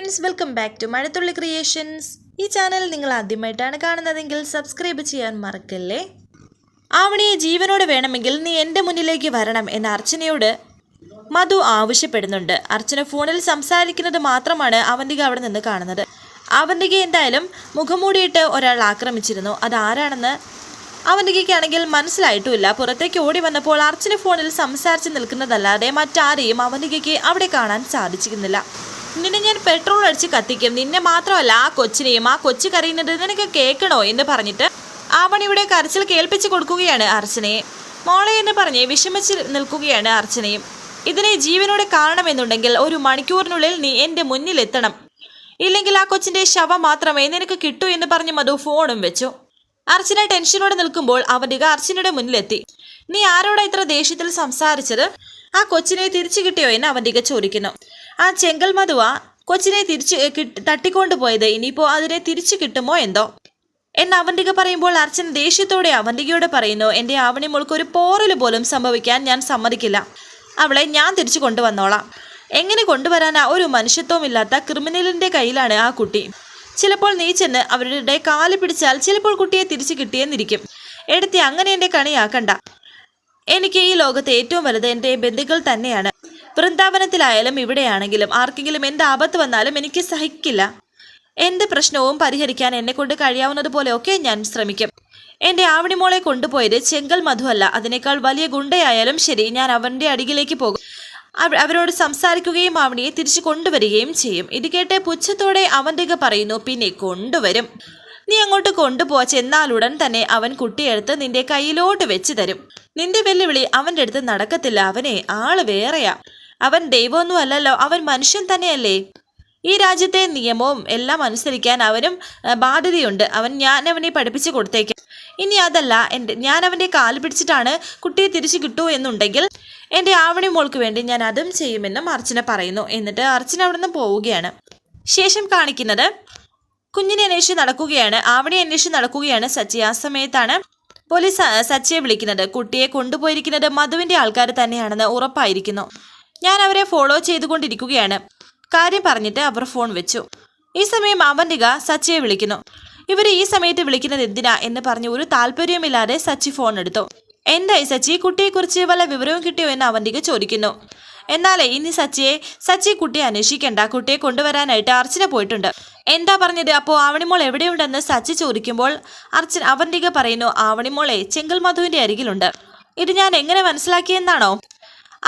Friends, welcome back to Mazhathulli creations. ഈ channel നിങ്ങൾ ആദ്യമായിട്ടാണ് കാണുന്നതെങ്കിൽ സബ്സ്ക്രൈബ് ചെയ്യാൻ മറക്കല്ലേ. ആവണിയെ ജീവനോടെ വേണമെങ്കിൽ നീ എൻ്റെ മുന്നിലേക്ക് വരണം എന്ന് അർച്ചനയോട് മധു ആവശ്യപ്പെടുന്നുണ്ട്. അർച്ചന ഫോണിൽ സംസാരിക്കുന്നത് മാത്രമാണ് അവന്തിക അവിടെ നിന്ന് കാണുന്നത്. അവന്തിക എന്തായാലും മുഖംമൂടിയിട്ട് ഒരാൾ ആക്രമിച്ചിരുന്നു. അതാരാണെന്ന് അവന്തികയ്ക്കാണെങ്കിൽ മനസ്സിലായിട്ടുമില്ല. പുറത്തേക്ക് ഓടി വന്നപ്പോൾ അർച്ചന ഫോണിൽ സംസാരിച്ച് നിൽക്കുന്നതല്ലാതെ മറ്റാരെയും അവന്തികയ്ക്ക് അവിടെ കാണാൻ സാധിച്ചിരുന്നില്ല. നിന്നെ ഞാൻ പെട്രോൾ അടിച്ച് കത്തിക്കും, നിന്നെ മാത്രമല്ല ആ കൊച്ചിനെയും. ആ കൊച്ചു കരയുന്നത് നിനക്ക് കേൾക്കണോ എന്ന് പറഞ്ഞിട്ട് ആവണിയുടെ കരച്ചിൽ കേൾപ്പിച്ച് കൊടുക്കുകയാണ് അർച്ചനയെ. മോളെ എന്ന് പറഞ്ഞ് വിഷമിച്ച് നിൽക്കുകയാണ് അർച്ചനയും. ഇതിനെ ജീവനോടെ കാണണമെന്നുണ്ടെങ്കിൽ 1 മണിക്കൂറിനുള്ളിൽ നീ എൻ്റെ മുന്നിലെത്തണം, ഇല്ലെങ്കിൽ ആ കൊച്ചിൻ്റെ ശവം മാത്രമേ നിനക്ക് കിട്ടൂ എന്ന് പറഞ്ഞ് മധു ഫോണും വെച്ചു. അർച്ചന ടെൻഷനോടെ നിൽക്കുമ്പോൾ അവന്തിക അർച്ചനയുടെ മുന്നിലെത്തി. നീ ആരോടാ ഇത്ര ദേഷ്യത്തിൽ സംസാരിച്ചത്? ആ കൊച്ചിനെ തിരിച്ചു കിട്ടിയോ എന്ന് അവന്തിക ചോദിക്കുന്നു. ആ ചെങ്കൽ മധുവ കൊച്ചിനെ തട്ടിക്കൊണ്ടുപോയത്, ഇനിയിപ്പോൾ അതിനെ തിരിച്ചു കിട്ടുമോ എന്തോ എന്ന് അവന്തിക പറയുമ്പോൾ അർച്ചന ദേഷ്യത്തോടെ അവന്തികയോട് പറയുന്നു, എൻ്റെ ആവണി മോൾക്ക് ഒരു പോറൽ പോലും സംഭവിക്കാൻ ഞാൻ സമ്മതിക്കില്ല. അവളെ ഞാൻ തിരിച്ചു കൊണ്ടുവന്നോളാം. എങ്ങനെ കൊണ്ടുവരാനാ? ഒരു മനുഷ്യത്വമില്ലാത്ത ക്രിമിനലിൻ്റെ കയ്യിലാണ് ആ കുട്ടി. ചിലപ്പോൾ നീ ചെന്ന് അവരുടെ കാല് പിടിച്ചാൽ ചിലപ്പോൾ കുട്ടിയെ തിരിച്ചു കിട്ടിയെന്നിരിക്കും. എടുത്തി അങ്ങനെ എൻ്റെ കണിയാക്കണ്ട. എനിക്ക് ഈ ലോകത്തെ ഏറ്റവും വലുത് എൻ്റെ ബന്ധുക്കൾ തന്നെയാണ്. വൃന്ദാവനത്തിലായാലും ഇവിടെയാണെങ്കിലും ആർക്കെങ്കിലും എന്ത് ആപത്ത് വന്നാലും എനിക്ക് സഹിക്കില്ല. എന്ത് പ്രശ്നവും പരിഹരിക്കാൻ എന്നെക്കൊണ്ട് കഴിയാവുന്നതുപോലെയൊക്കെ ഞാൻ ശ്രമിക്കും. എൻ്റെ ആവണിമോളെ കൊണ്ടുപോയത് ചെങ്കൽ മധു അല്ല, അതിനേക്കാൾ വലിയ ഗുണ്ടയായാലും ശരി, ഞാൻ അവൻ്റെ അടികിലേക്ക് പോകും. അവരോട് സംസാരിക്കുകയും ആവണിയെ തിരിച്ചു കൊണ്ടുവരികയും ചെയ്യും. ഇത് കേട്ട് പുച്ഛത്തോടെ അവന്തിക പറയുന്നു, പിന്നെ കൊണ്ടുവരും. നീ അങ്ങോട്ട് കൊണ്ടുപോവാ. ചെന്നാലുടൻ തന്നെ അവൻ കുട്ടിയെടുത്ത് നിന്റെ കയ്യിലോട്ട് വെച്ച് തരും. നിന്റെ വെല്ലുവിളി അവൻ്റെ അടുത്ത് നടക്കത്തില്ല. അവനെ ആള് വേറെയാ. അവൻ ദൈവമൊന്നും അല്ലല്ലോ, അവൻ മനുഷ്യൻ തന്നെയല്ലേ. ഈ രാജ്യത്തെ നിയമവും എല്ലാം അനുസരിക്കാൻ അവനും ബാധ്യതയുണ്ട്. ഞാൻ അവനെ പഠിപ്പിച്ച് കൊടുത്തേക്കാം. ഇനി അതല്ല, ഞാൻ അവൻ്റെ കാല് പിടിച്ചിട്ടാണ് കുട്ടിയെ തിരിച്ചു കിട്ടൂ എന്നുണ്ടെങ്കിൽ എൻ്റെ ആവണി മോൾക്ക് വേണ്ടി ഞാൻ അതും ചെയ്യുമെന്നും അർച്ചന പറയുന്നു. എന്നിട്ട് അർച്ചന അവിടെ നിന്ന് പോവുകയാണ്. ശേഷം കാണിക്കുന്നത് കുഞ്ഞിനെ അന്വേഷിച്ച് നടക്കുകയാണ്, ആവണിയെ അന്വേഷിച്ച് നടക്കുകയാണ് സച്ചി. ആ സമയത്താണ് പോലീസ് സച്ചിയെ വിളിക്കുന്നത്. കുട്ടിയെ കൊണ്ടുപോയിരിക്കുന്നത് മധുവിൻ്റെ ആൾക്കാർ തന്നെയാണെന്ന് ഉറപ്പായിരിക്കുന്നു. ഞാൻ അവരെ ഫോളോ ചെയ്തുകൊണ്ടിരിക്കുകയാണ്. കാര്യം പറഞ്ഞിട്ട് അവർ ഫോൺ വെച്ചു. ഈ സമയം അവന്തിക സച്ചിയെ വിളിക്കുന്നു. ഇവർ ഈ സമയത്ത് വിളിക്കുന്നത് എന്തിനാ എന്ന് പറഞ്ഞ് ഒരു താല്പര്യമില്ലാതെ സച്ചി ഫോൺ എടുത്തു. എന്തായി സച്ചി, കുട്ടിയെക്കുറിച്ച് വല്ല വിവരവും കിട്ടിയോ എന്ന് അവന്തിക ചോദിക്കുന്നു. എന്നാലേ ഇനി സച്ചി കുട്ടിയെ അന്വേഷിക്കണ്ട, കുട്ടിയെ കൊണ്ടുവരാനായിട്ട് അർച്ചന പോയിട്ടുണ്ട്. എന്താ പറഞ്ഞത്? അപ്പോൾ ആവണിമോൾ എവിടെയുണ്ടെന്ന് സച്ചി ചോദിക്കുമ്പോൾ അവന്തിക പറയുന്നു, ആവണിമോളെ ചെങ്കൽ മധുവിൻ്റെ അരികിലുണ്ട്. ഇത് ഞാൻ എങ്ങനെ മനസ്സിലാക്കിയെന്നാണോ?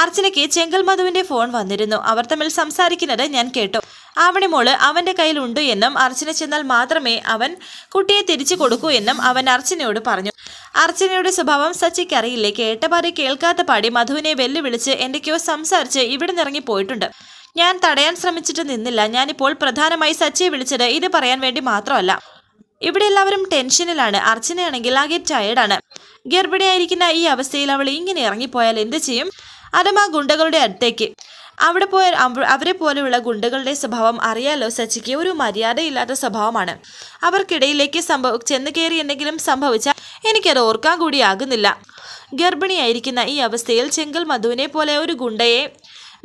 അർച്ചനയ്ക്ക് ചെങ്കൽ മധുവിൻ്റെ ഫോൺ വന്നിരുന്നു. അവർ തമ്മിൽ സംസാരിക്കുന്നത് ഞാൻ കേട്ടു. ആവണിമോള് അവൻ്റെ കയ്യിലുണ്ട് എന്നും അർച്ചന ചെന്നാൽ മാത്രമേ അവൻ കുട്ടിയെ തിരിച്ചു കൊടുക്കൂ എന്നും അവൻ അർച്ചനയോട് പറഞ്ഞു. അർച്ചനയുടെ സ്വഭാവം സച്ചിക്ക് അറിയില്ലേ. കേട്ടപാടി കേൾക്കാത്ത പാടി മധുവിനെ വെല്ലുവിളിച്ച് എന്തൊക്കെയോ സംസാരിച്ച് ഇവിടെ നിറങ്ങി പോയിട്ടുണ്ട്. ഞാൻ തടയാൻ ശ്രമിച്ചിട്ട് നിന്നില്ല. ഞാനിപ്പോൾ പ്രധാനമായി സച്ചിയെ വിളിച്ചത് ഇത് പറയാൻ വേണ്ടി മാത്രമല്ല. ഇവിടെ എല്ലാവരും ടെൻഷനിലാണ്. അർച്ചനയാണെങ്കിൽ ആകെ ടയേർഡാണ്. ഗർഭിണിയായിരിക്കുന്ന ഈ അവസ്ഥയിൽ അവൾ ഇങ്ങനെ ഇറങ്ങിപ്പോയാൽ എന്ത് ചെയ്യും? അതും ആ ഗുണ്ടകളുടെ അടുത്തേക്ക്. അവരെ പോലെയുള്ള ഗുണ്ടകളുടെ സ്വഭാവം അറിയാലോ സച്ചിക്ക്. ഒരു മര്യാദയില്ലാത്ത സ്വഭാവമാണ്. അവർക്കിടയിലേക്ക് ചെന്ന് കയറി എന്തെങ്കിലും സംഭവിച്ചാൽ എനിക്കത് ഓർക്കാൻ കൂടിയാകുന്നില്ല. ഗർഭിണിയായിരിക്കുന്ന ഈ അവസ്ഥയിൽ ചെങ്കൽ മധുവിനെ പോലെ ഒരു ഗുണ്ടയെ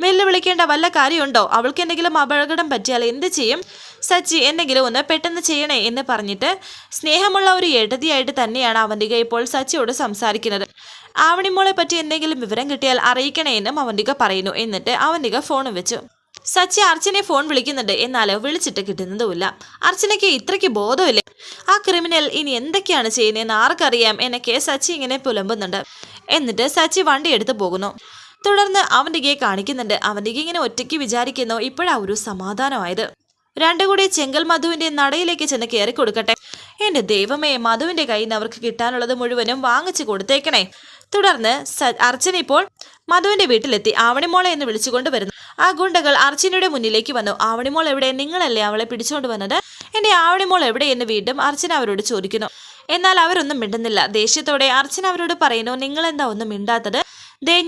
വെല്ലുവിളിക്കേണ്ട വല്ല കാര്യമുണ്ടോ? അവൾക്ക് എന്തെങ്കിലും അപകടം പറ്റിയാൽ എന്ത് ചെയ്യും? സച്ചി, എന്തെങ്കിലും ഒന്ന് പെട്ടെന്ന് ചെയ്യണേ എന്ന് പറഞ്ഞിട്ട് സ്നേഹമുള്ള ഒരു ഏട്ടതിയായിട്ട് തന്നെയാണ് അവന്തിക ഇപ്പോൾ സച്ചിയോട് സംസാരിക്കുന്നത്. ആവണിമോളെ പറ്റി എന്തെങ്കിലും വിവരം കിട്ടിയാൽ അറിയിക്കണേ എന്നും അവന്തിക പറയുന്നു. എന്നിട്ട് അവന്തിക ഫോണും വെച്ചു. സച്ചി അർച്ചനെ ഫോൺ വിളിക്കുന്നുണ്ട്, എന്നാലോ വിളിച്ചിട്ട് കിട്ടുന്നതുമില്ല. അർച്ചനയ്ക്ക് ഇത്രയ്ക്ക് ബോധമില്ലേ? ആ ക്രിമിനൽ ഇനി എന്തൊക്കെയാണ് ചെയ്യുന്നതെന്ന് ആർക്കറിയാം എന്നൊക്കെ സച്ചി ഇങ്ങനെ പുലമ്പുന്നുണ്ട്. എന്നിട്ട് സച്ചി വണ്ടി എടുത്ത് പോകുന്നു. തുടർന്ന് അവന്തികയെ കാണിക്കുന്നുണ്ട്. അവന്തിക ഇങ്ങനെ ഒറ്റയ്ക്ക് വിചാരിക്കുന്നു, ഇപ്പോഴാ ഒരു സമാധാനമായത്. രണ്ടും കൂടി ചെങ്കൽ മധുവിൻ്റെ നടയിലേക്ക് ചെന്ന് കയറി കൊടുക്കട്ടെ. എൻ്റെ ദൈവമേ, മധുവിൻ്റെ കയ്യിൽ നിന്ന് അവർക്ക് കിട്ടാനുള്ളത് മുഴുവനും വാങ്ങിച്ചു കൊടുത്തേക്കണേ. തുടർന്ന് അർച്ചന ഇപ്പോൾ മധുവിൻ്റെ വീട്ടിലെത്തി. ആവണിമോളെ എന്ന് വിളിച്ചുകൊണ്ട് വരുന്നു. ആ ഗുണ്ടകൾ അർച്ചനയുടെ മുന്നിലേക്ക് വന്നു. ആവണിമോൾ എവിടെ? നിങ്ങളല്ലേ അവളെ പിടിച്ചുകൊണ്ട് വന്നത്? എൻ്റെ ആവണിമോൾ എവിടെ എന്ന് വീണ്ടും അർച്ചന അവരോട് ചോദിക്കുന്നു. എന്നാൽ അവരൊന്നും മിണ്ടുന്നില്ല. ദേഷ്യത്തോടെ അർച്ചന അവരോട് പറയുന്നു, നിങ്ങളെന്താ ഒന്നും മിണ്ടാത്തത്?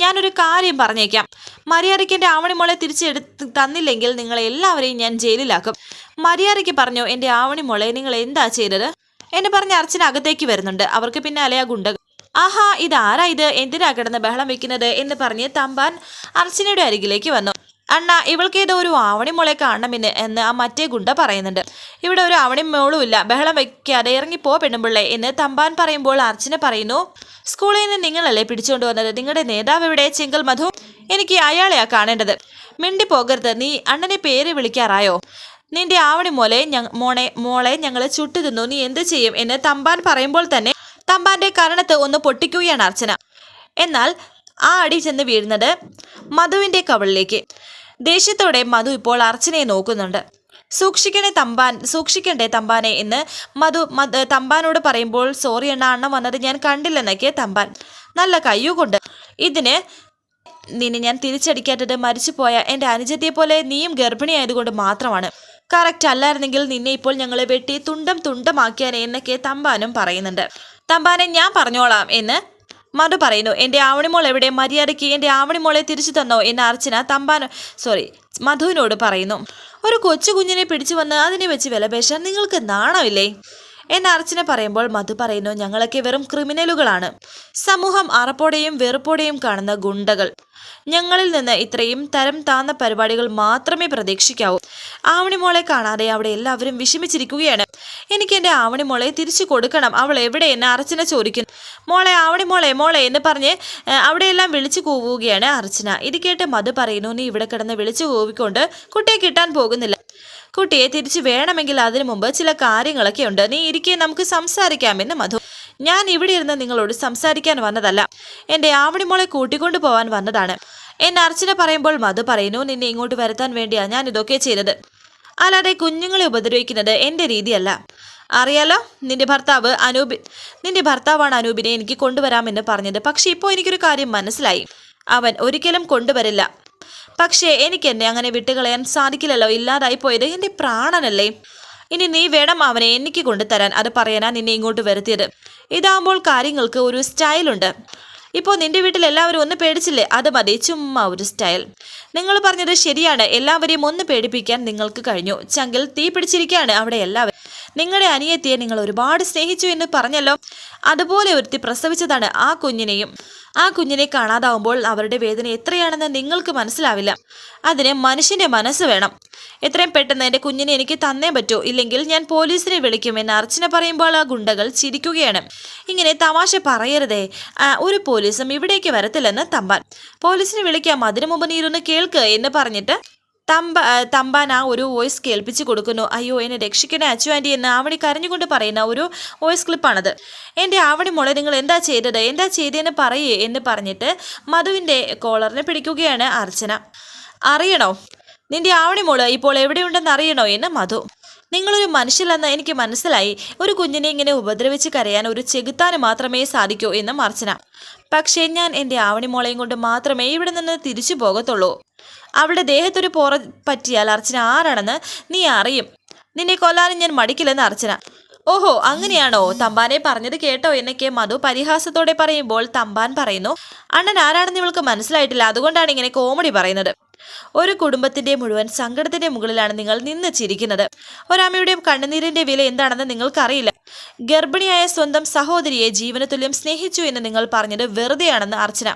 ഞാനൊരു കാര്യം പറഞ്ഞേക്കാം. മര്യാദയ്ക്ക് എൻ്റെ ആവണിമോളെ തിരിച്ചെടുത്ത് തന്നില്ലെങ്കിൽ നിങ്ങളെ എല്ലാവരെയും ഞാൻ ജയിലിലാക്കും. മര്യാദയ്ക്ക് പറഞ്ഞു എൻ്റെ ആവണിമോളെ നിങ്ങൾ എന്താ ചെയ്തത് എന്ന് പറഞ്ഞ് അർച്ചന അകത്തേക്ക് വരുന്നുണ്ട്. അവർക്ക് പിന്നാലെ ആ ഗുണ്ടകൾ. ആഹാ, ഇതാരാ ഇത്? എന്തിനാ കിടന്ന് ബഹളം വെക്കുന്നത് എന്ന് പറഞ്ഞ് തമ്പാൻ അർച്ചനയുടെ അരികിലേക്ക് വന്നു. അണ്ണ ഇവൾക്ക് ഏതോ ഒരു ആവണി മോളെ കാണണമെന്ന് എന്ന് ആ മറ്റേ ഗുണ്ട പറയുന്നുണ്ട്. ഇവിടെ ഒരു ആവണി മോളും ഇല്ല, ബഹളം വയ്ക്കാതെ ഇറങ്ങിപ്പോ പെണ്ണുമ്പിള്ളേ എന്ന് തമ്പാൻ പറയുമ്പോൾ അർച്ചന പറയുന്നു, സ്കൂളിൽ നിന്ന് നിങ്ങളല്ലേ പിടിച്ചുകൊണ്ട് വന്നത്, നിങ്ങളുടെ നേതാവ് എവിടെ? ചെങ്കൽ മധു, എനിക്ക് അയാളെയാ കാണേണ്ടത്. മിണ്ടി പോകരുത്, നീ അണ്ണനെ പേര് വിളിക്കാറായോ? നിന്റെ ആവണി മോളെ ഞങ്ങൾ ചുട്ടു തിന്നു, നീ എന്ത് ചെയ്യും എന്ന് തമ്പാൻ പറയുമ്പോൾ തന്നെ തമ്പാന്റെ കരണത്ത് ഒന്ന് പൊട്ടിക്കുകയാണ് അർച്ചന. എന്നാൽ ആ അടി ചെന്ന് വീഴുന്നത് മധുവിന്റെ കവളിലേക്ക്. ദേഷ്യത്തോടെ മധു ഇപ്പോൾ അർച്ചനയെ നോക്കുന്നുണ്ട്. സൂക്ഷിക്കണ്ടേ തമ്പാനെ എന്ന് മധു തമ്പാനോട് പറയുമ്പോൾ, സോറി അണ്ണ വന്നത് ഞാൻ കണ്ടില്ലെന്നൊക്കെ തമ്പാൻ. നല്ല കയ്യുകൊണ്ട്, ഇതിന് നിന്നെ ഞാൻ തിരിച്ചടിക്കാത്തത് മരിച്ചുപോയ എൻ്റെ അനുജത്തെ പോലെ നീയും ഗർഭിണിയായതുകൊണ്ട് മാത്രമാണ്. കറക്റ്റ് അല്ലായിരുന്നെങ്കിൽ നിന്നെ ഇപ്പോൾ ഞങ്ങളെ വെട്ടി തുണ്ടമാക്കിയാനേ എന്നൊക്കെ തമ്പാനും പറയുന്നുണ്ട്. തമ്പാനെ ഞാൻ പറഞ്ഞോളാം എന്ന് മധു പറയുന്നു. എൻ്റെ ആവണിമോൾ എവിടെ? മര്യാദയ്ക്ക് എൻ്റെ ആവണിമോളെ തിരിച്ചു തന്നോ എന്ന് അർച്ചന മധുവിനോട് പറയുന്നു. ഒരു കൊച്ചു കുഞ്ഞിനെ പിടിച്ചു വന്ന് അതിനെ വെച്ച് വിലപേശാൻ നിങ്ങൾക്ക് നാണമില്ലേ എന്ന് അർച്ചന പറയുമ്പോൾ മധു പറയുന്നു, ഞങ്ങളൊക്കെ വെറും ക്രിമിനലുകളാണ്, സമൂഹം അറപ്പോടെയും വെറുപ്പോടെയും കാണുന്ന ഗുണ്ടകൾ. ഞങ്ങളിൽ നിന്ന് ഇത്രയും തരം താന്ന പരിപാടികൾ മാത്രമേ പ്രതീക്ഷിക്കാവൂ. ആവണിമോളെ കാണാതെ അവിടെ എല്ലാവരും വിഷമിച്ചിരിക്കുകയാണ്. എനിക്ക് എൻ്റെ ആവണിമോളെ തിരിച്ചു കൊടുക്കണം, അവൾ എവിടെ എന്ന് അർച്ചന ചോദിക്കുന്നു. മോളെ എന്ന് പറഞ്ഞ് അവിടെയെല്ലാം വിളിച്ചു കൂവുകയാണ് അർച്ചന. ഇത് കേട്ട് മധു പറയുന്നു, നീ ഇവിടെ കിടന്ന് വിളിച്ചു കൂവിക്കൊണ്ട് കുട്ടിയെ കിട്ടാൻ പോകുന്നില്ല. കുട്ടിയെ തിരിച്ചു വേണമെങ്കിൽ അതിനു മുമ്പ് ചില കാര്യങ്ങളൊക്കെ ഉണ്ട്, നീ ഇരിക്കെ നമുക്ക് സംസാരിക്കാമെന്ന് മധു. ഞാൻ ഇവിടെ ഇരുന്ന് നിങ്ങളോട് സംസാരിക്കാൻ വന്നതല്ല, എൻ്റെ ആവണിമോളെ കൂട്ടിക്കൊണ്ടു പോവാൻ വന്നതാണ് എന്ന് അർച്ചന പറയുമ്പോൾ മധു പറയുന്നു, നിന്നെ ഇങ്ങോട്ട് വരുത്താൻ വേണ്ടിയാണ് ഞാൻ ഇതൊക്കെ ചെയ്തത്, അല്ലാതെ കുഞ്ഞുങ്ങളെ ഉപദ്രവിക്കുന്നത് എൻ്റെ രീതിയല്ല. അറിയാലോ, നിന്റെ ഭർത്താവാണ് അനൂപിനെ എനിക്ക് കൊണ്ടുവരാമെന്ന് പറഞ്ഞത്. പക്ഷെ ഇപ്പോൾ എനിക്കൊരു കാര്യം മനസ്സിലായി, അവൻ ഒരിക്കലും കൊണ്ടുവരില്ല. പക്ഷേ എനിക്ക് എന്നെ അങ്ങനെ വിട്ടുകളയാൻ സാധിക്കില്ലല്ലോ, ഇല്ലാതായി പോയത് എൻ്റെ പ്രാണനല്ലേ. ഇനി നീ വേണം അവനെ എനിക്ക് കൊണ്ടുതരാൻ, അത് പറയാനാ നിന്നെ ഇങ്ങോട്ട് വരുത്തിയത്. ഇതാകുമ്പോൾ കാര്യങ്ങൾക്ക് ഒരു സ്റ്റൈലുണ്ട്. ഇപ്പോൾ നിന്റെ വീട്ടിൽ എല്ലാവരും ഒന്ന് പേടിച്ചില്ലേ, അത് മതി, ചുമ്മാ ഒരു സ്റ്റൈൽ. നിങ്ങൾ പറഞ്ഞത് ശരിയാണ്, എല്ലാവരെയും ഒന്ന് പേടിപ്പിക്കാൻ നിങ്ങൾക്ക് കഴിഞ്ഞു. ചങ്കിൽ തീ പിടിച്ചിരിക്കുകയാണ് അവിടെ എല്ലാവരും. നിങ്ങളുടെ അനിയത്തിയെ നിങ്ങൾ ഒരുപാട് സ്നേഹിച്ചു എന്ന് പറഞ്ഞല്ലോ, അതുപോലെ ഒരുത്തി പ്രസവിച്ചതാണ് ആ കുഞ്ഞിനെ കാണാതാവുമ്പോൾ അവരുടെ വേദന എത്രയാണെന്ന് നിങ്ങൾക്ക് മനസ്സിലാവില്ല. അതിന് മനുഷ്യന്റെ മനസ്സ് വേണം. എത്രയും പെട്ടെന്ന് എൻ്റെ കുഞ്ഞിനെ എനിക്ക് തന്നേ പറ്റൂ, ഇല്ലെങ്കിൽ ഞാൻ പോലീസിനെ വിളിക്കുമെന്ന് അർച്ചന പറയുമ്പോൾ ആ ഗുണ്ടകൾ ചിരിക്കുകയാണ്. ഇങ്ങനെ തമാശ പറയരുതേ, ഒരു പോലീസും ഇവിടേക്ക് വരത്തില്ലെന്ന് തമ്പാൻ. പോലീസിനെ വിളിക്കാം, അതിനു മുമ്പ് നീ ഇരുന്ന് കേൾക്ക് എന്ന് പറഞ്ഞിട്ട് തമ്പാൻ ആ ഒരു വോയിസ് കേൾപ്പിച്ചു കൊടുക്കുന്നു. അയ്യോ എന്നെ രക്ഷിക്കണേ അച്ചു ആൻറ്റി എന്ന് ആവണി കരഞ്ഞുകൊണ്ട് പറയുന്ന ഒരു വോയിസ് ക്ലിപ്പാണത്. എൻ്റെ ആവണി മോളെ നിങ്ങൾ എന്താ ചെയ്തതെന്ന് പറയേ എന്ന് പറഞ്ഞിട്ട് മധുവിൻ്റെ കോളറിനെ പിടിക്കുകയാണ് അർച്ചന. അറിയണോ, നിന്റെ ആവണി മോള് ഇപ്പോൾ എവിടെയുണ്ടെന്ന് അറിയണോ എന്ന് മധു. നിങ്ങളൊരു മനുഷ്യല്ലെന്ന് എനിക്ക് മനസ്സിലായി, ഒരു കുഞ്ഞിനെ ഇങ്ങനെ ഉപദ്രവിച്ച് കരയാൻ ഒരു ചെകുത്താന് മാത്രമേ സാധിക്കൂ എന്നും അർച്ചന. പക്ഷേ ഞാൻ എൻ്റെ ആവണി മോളെയും കൊണ്ട് മാത്രമേ ഇവിടെ നിന്ന് തിരിച്ചു പോകത്തുള്ളൂ. അവളുടെ ദേഹത്തൊരു പോറ പറ്റിയാൽ അർച്ചന ആരാണെന്ന് നീ അറിയും. നിന്നെ കൊല്ലാനും ഞാൻ മടിക്കില്ലെന്ന് അർച്ചന. ഓഹോ അങ്ങനെയാണോ, തമ്പാനെ പറഞ്ഞത് കേട്ടോ എന്നൊക്കെ മധു പരിഹാസത്തോടെ പറയുമ്പോൾ തമ്പാൻ പറയുന്നു, അണ്ണൻ ആരാണെന്ന് ഇവൾക്ക് മനസ്സിലായിട്ടില്ല, അതുകൊണ്ടാണ് ഇങ്ങനെ കോമഡി പറയുന്നത്. ഒരു കുടുംബത്തിന്റെ മുഴുവൻ സങ്കടത്തിന്റെ മുകളിലാണ് നിങ്ങൾ നിന്ന് ചിരിക്കുന്നത്. ഒരമ്മയുടെയും കണ്ണുനീരിന്റെ വില എന്താണെന്ന് നിങ്ങൾക്കറിയില്ല. ഗർഭിണിയായ സ്വന്തം സഹോദരിയെ ജീവനതുല്യം സ്നേഹിച്ചു എന്ന് നിങ്ങൾ പറഞ്ഞത് വെറുതെയാണെന്ന് അർച്ചന.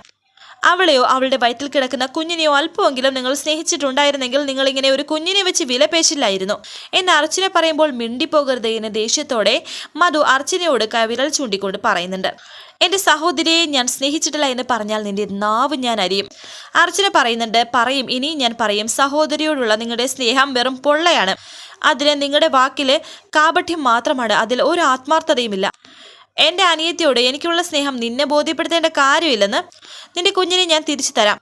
അവളെയോ അവളുടെ വയറ്റിൽ കിടക്കുന്ന കുഞ്ഞിനെയോ അല്പമെങ്കിലും നിങ്ങൾ സ്നേഹിച്ചിട്ടുണ്ടായിരുന്നെങ്കിൽ നിങ്ങൾ ഇങ്ങനെ ഒരു കുഞ്ഞിനെ വെച്ച് വിലപേശില്ലായിരുന്നു എന്ന് അർച്ചന പറയുമ്പോൾ മിണ്ടിപ്പോകരുത് എന്ന് ദേഷ്യത്തോടെ മധു അർച്ചനയോട് വിരൽ ചൂണ്ടിക്കൊണ്ട് പറയുന്നുണ്ട്. എൻ്റെ സഹോദരിയെ ഞാൻ സ്നേഹിച്ചിട്ടില്ല എന്ന് പറഞ്ഞാൽ നിന്റെ നാവ് ഞാൻ അരിയും. അർച്ചന പറയും ഇനിയും ഞാൻ പറയും, സഹോദരിയോടുള്ള നിങ്ങളുടെ സ്നേഹം വെറും പൊള്ളയാണ്. അതിന് നിങ്ങളുടെ വാക്കില് കാപഠ്യം മാത്രമാണ്, അതിൽ ഒരു ആത്മാർത്ഥതയുമില്ല. എൻ്റെ അനിയത്തിയോട് എനിക്കുള്ള സ്നേഹം നിന്നെ ബോധ്യപ്പെടുത്തേണ്ട കാര്യമില്ലെന്ന്. നിന്റെ കുഞ്ഞിനെ ഞാൻ തിരിച്ചു തരാം.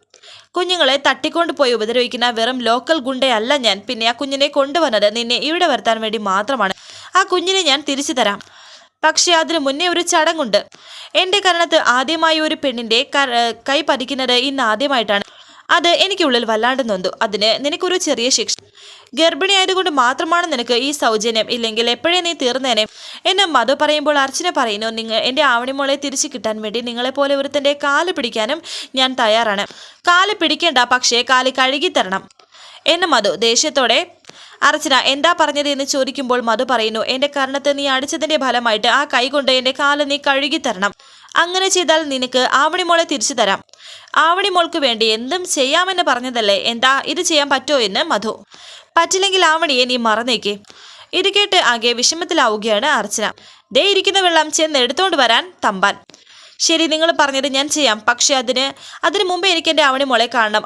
കുഞ്ഞുങ്ങളെ തട്ടിക്കൊണ്ടുപോയി ഉപദ്രവിക്കുന്ന വെറും ലോക്കൽ ഗുണ്ടയല്ല ഞാൻ. പിന്നെ ആ കുഞ്ഞിനെ കൊണ്ടുവന്നത് നിന്നെ ഇവിടെ വരുത്താൻ വേണ്ടി മാത്രമാണ്. ആ കുഞ്ഞിനെ ഞാൻ തിരിച്ചു തരാം. പക്ഷെ അതിനു മുന്നേ ഒരു ചടങ്ങുണ്ട്. എൻ്റെ കരണത്ത് ആദ്യമായി ഒരു പെണ്ണിൻ്റെ കൈ പതിക്കുന്നത് ഇന്ന് ആദ്യമായിട്ടാണ്. അത് എനിക്കുള്ളിൽ വല്ലാണ്ട് നൊന്തു. അതിന് നിനക്കൊരു ചെറിയ ശിക്ഷ. ഗർഭിണിയായതുകൊണ്ട് മാത്രമാണ് നിനക്ക് ഈ സൗജന്യം, ഇല്ലെങ്കിൽ എപ്പോഴേ നീ തീർന്നേനെ എന്ന് മധു പറയുമ്പോൾ അർച്ചന പറയുന്നു, എൻ്റെ ആവണിമോളെ തിരിച്ചു കിട്ടാൻ വേണ്ടി നിങ്ങളെപ്പോലെ ഒരുത്തൻ്റെ കാല് പിടിക്കാനും ഞാൻ തയ്യാറാണ്. കാല് പിടിക്കേണ്ട, പക്ഷേ കാല് കഴുകിത്തരണം എന്ന് മധു ദേഷ്യത്തോടെ. അർച്ചന എന്താ പറഞ്ഞത് എന്ന് ചോദിക്കുമ്പോൾ മധു പറയുന്നു, എൻ്റെ കർണത്ത് നീ അടിച്ചതിൻ്റെ ഫലമായിട്ട് ആ കൈ കൊണ്ട് എൻ്റെ കാല് നീ കഴുകിത്തരണം. അങ്ങനെ ചെയ്താൽ നിനക്ക് ആവണിമോളെ തിരിച്ചു തരാം. ആവണി മോൾക്ക് വേണ്ടി എന്തും ചെയ്യാമെന്ന് പറഞ്ഞതല്ലേ, എന്താ ഇത് ചെയ്യാൻ പറ്റുമോ എന്ന് മധു. പറ്റില്ലെങ്കിൽ ആവണിയെ നീ മറന്നേക്കേ. ഇത് കേട്ട് ആകെ വിഷമത്തിലാവുകയാണ് അർച്ചന. ദേ ഇരിക്കുന്ന വെള്ളം ചെന്ന് എടുത്തോണ്ട് വരാൻ തമ്പാൻ. ശരി, നിങ്ങൾ പറഞ്ഞത് ഞാൻ ചെയ്യാം, പക്ഷെ അതിന് മുമ്പ് എനിക്ക് എൻ്റെ ആവണി മോളെ കാണണം.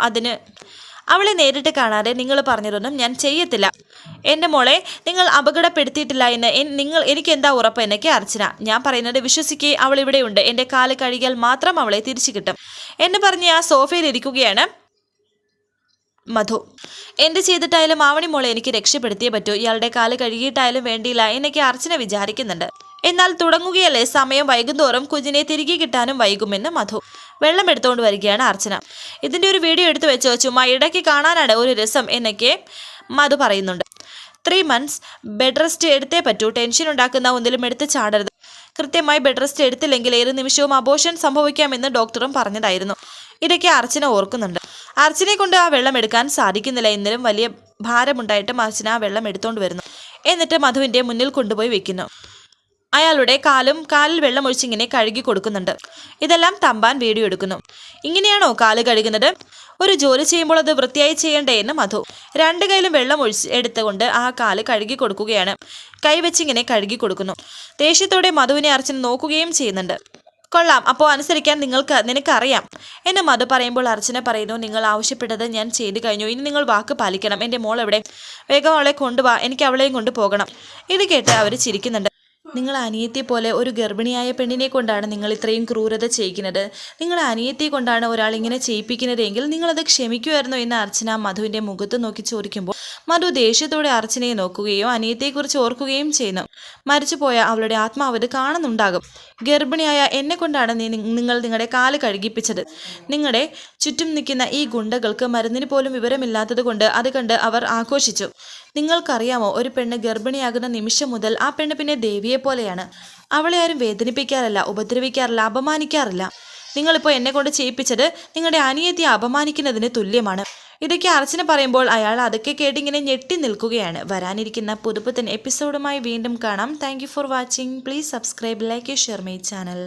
അവളെ നേരിട്ട് കാണാതെ നിങ്ങൾ പറഞ്ഞതൊന്നും ഞാൻ ചെയ്യത്തില്ല. എൻ്റെ മോളെ നിങ്ങൾ അപകടപ്പെടുത്തിയിട്ടില്ല എന്ന് എനിക്ക് എന്താ ഉറപ്പ് എന്നൊക്കെ അർച്ചന. ഞാൻ പറയുന്നത് വിശ്വസിക്കേ, അവൾ ഇവിടെയുണ്ട്. എൻ്റെ കാല് കഴുകിയാൽ മാത്രം അവളെ തിരിച്ചു കിട്ടും എന്ന് പറഞ്ഞ് ആ സോഫയിൽ ഇരിക്കുകയാണ് മധു. എന്ത് ചെയ്തിട്ടായാലും ആവണി മോളെ എനിക്ക് രക്ഷപ്പെടുത്തിയേ പറ്റൂ. ഇയാളുടെ കാല് കഴുകിയിട്ടായാലും വേണ്ടിയില്ല എന്നൊക്കെ അർച്ചന വിചാരിക്കുന്നുണ്ട്. എന്നാൽ തുടങ്ങുകയല്ലേ, സമയം വൈകുന്തോറും കുഞ്ഞിനെ തിരികെ കിട്ടാനും വൈകുമെന്ന് മധു. വെള്ളം എടുത്തുകൊണ്ട് വരികയാണ് അർച്ചന. ഇതിൻ്റെ ഒരു വീഡിയോ എടുത്തു വെച്ചോ, ചുമ്മാ ഇടയ്ക്ക് കാണാനാണ് ഒരു രസം എന്നൊക്കെ മധു പറയുന്നുണ്ട്. 3 months ബെഡ് റെസ്റ്റ് എടുത്തേ പറ്റൂ. ടെൻഷൻ ഉണ്ടാക്കുന്ന ഒന്നിലും എടുത്ത് ചാടരുത്. കൃത്യമായി ബെഡ് റെസ്റ്റ് എടുത്തില്ലെങ്കിൽ ഏത് നിമിഷവും അബോർഷൻ സംഭവിക്കാമെന്ന് ഡോക്ടറും പറഞ്ഞതായിരുന്നു. ഇതൊക്കെ അർച്ചന ഓർക്കുന്നുണ്ട്. അർച്ചനയെ കൊണ്ട് ആ വെള്ളം എടുക്കാൻ സാധിക്കുന്നില്ല. ഇന്നലും വലിയ ഭാരമുണ്ടായിട്ടും അർച്ചന ആ വെള്ളം എടുത്തുകൊണ്ട് വരുന്നു. എന്നിട്ട് മധുവിൻ്റെ മുന്നിൽ കൊണ്ടുപോയി വെക്കുന്നു. അയാളുടെ കാലിൽ വെള്ളമൊഴിച്ചിങ്ങനെ കഴുകി കൊടുക്കുന്നുണ്ട്. ഇതെല്ലാം തമ്പാൻ വീഡിയോ എടുക്കുന്നു. ഇങ്ങനെയാണോ കാല് കഴുകുന്നത്? ഒരു ജോലി ചെയ്യുമ്പോൾ അത് വൃത്തിയായി ചെയ്യണ്ടേ എന്ന് മധു. 2 കൈയിലും വെള്ളം എടുത്തുകൊണ്ട് ആ കാല് കഴുകി കൊടുക്കുകയാണ്. കൈവച്ചിങ്ങനെ കഴുകി കൊടുക്കുന്നു. ദേഷ്യത്തോടെ മധുവിനെ അർച്ചന നോക്കുകയും ചെയ്യുന്നുണ്ട്. കൊള്ളാം, അപ്പോൾ അനുസരിക്കാൻ നിനക്കറിയാം എന്ന് മധു പറയുമ്പോൾ അർച്ചന പറയുന്നു, നിങ്ങൾ ആവശ്യപ്പെട്ടത് ഞാൻ ചെയ്തു കഴിഞ്ഞു. ഇനി നിങ്ങൾ വാക്ക് പാലിക്കണം. എൻ്റെ മോൾ എവിടെ? വേഗം അവളെ കൊണ്ടുപോവാ, എനിക്ക് അവളെയും കൊണ്ട് പോകണം. ഇത് കേട്ട് അവർ ചിരിക്കുന്നുണ്ട്. നിങ്ങൾ അനിയത്തിയെ പോലെ ഒരു ഗർഭിണിയായ പെണ്ണിനെ കൊണ്ടാണ് നിങ്ങൾ ഇത്രയും ക്രൂരത ചെയ്യിക്കുന്നത്. നിങ്ങളുടെ അനിയത്തിയെ കൊണ്ടാണ് ഒരാൾ ഇങ്ങനെ ചെയ്യിപ്പിക്കുന്നതെങ്കിൽ നിങ്ങളത് ക്ഷമിക്കുമായിരുന്നു എന്ന് അർച്ചന മധുവിൻ്റെ മുഖത്ത് നോക്കി ചോദിക്കുമ്പോൾ മധു ദേഷ്യത്തോടെ അർച്ചനയെ നോക്കുകയോ അനിയത്തിയെക്കുറിച്ച് ഓർക്കുകയും ചെയ്യുന്നു. മരിച്ചുപോയ അവളുടെ ആത്മാവ് അത് കാണുന്നുണ്ടാകും. ഗർഭിണിയായ എന്നെ കൊണ്ടാണ് നിങ്ങൾ നിങ്ങളുടെ കാല് കഴുകിപ്പിച്ചത്. നിങ്ങളുടെ ചുറ്റും നിൽക്കുന്ന ഈ ഗുണ്ടകൾക്ക് മരുന്നിന് പോലും വിവരമില്ലാത്തത് കൊണ്ട് അത് കണ്ട് അവർ ആഘോഷിച്ചു. നിങ്ങൾക്കറിയാമോ, ഒരു പെണ്ണ് ഗർഭിണിയാകുന്ന നിമിഷം മുതൽ ആ പെണ്ണ് പിന്നെ ദേവിയെ പോലെയാണ്. അവളെ ആരും വേദനിപ്പിക്കാറില്ല, ഉപദ്രവിക്കാറില്ല, അപമാനിക്കാറില്ല. നിങ്ങളിപ്പോൾ എന്നെ കൊണ്ട് ചെയ്യിപ്പിച്ചത് നിങ്ങളുടെ അനിയത്തിയെ അപമാനിക്കുന്നതിന് തുല്യമാണ്. ഇതൊക്കെ അർച്ചന പറയുമ്പോൾ അയാൾ അതൊക്കെ കേട്ടിങ്ങനെ ഞെട്ടി നിൽക്കുകയാണ്. വരാനിരിക്കുന്ന പുതുപുത്തൻ എപ്പിസോഡുമായി വീണ്ടും കാണാം. Thank you for watching. Please subscribe, like, share my channel.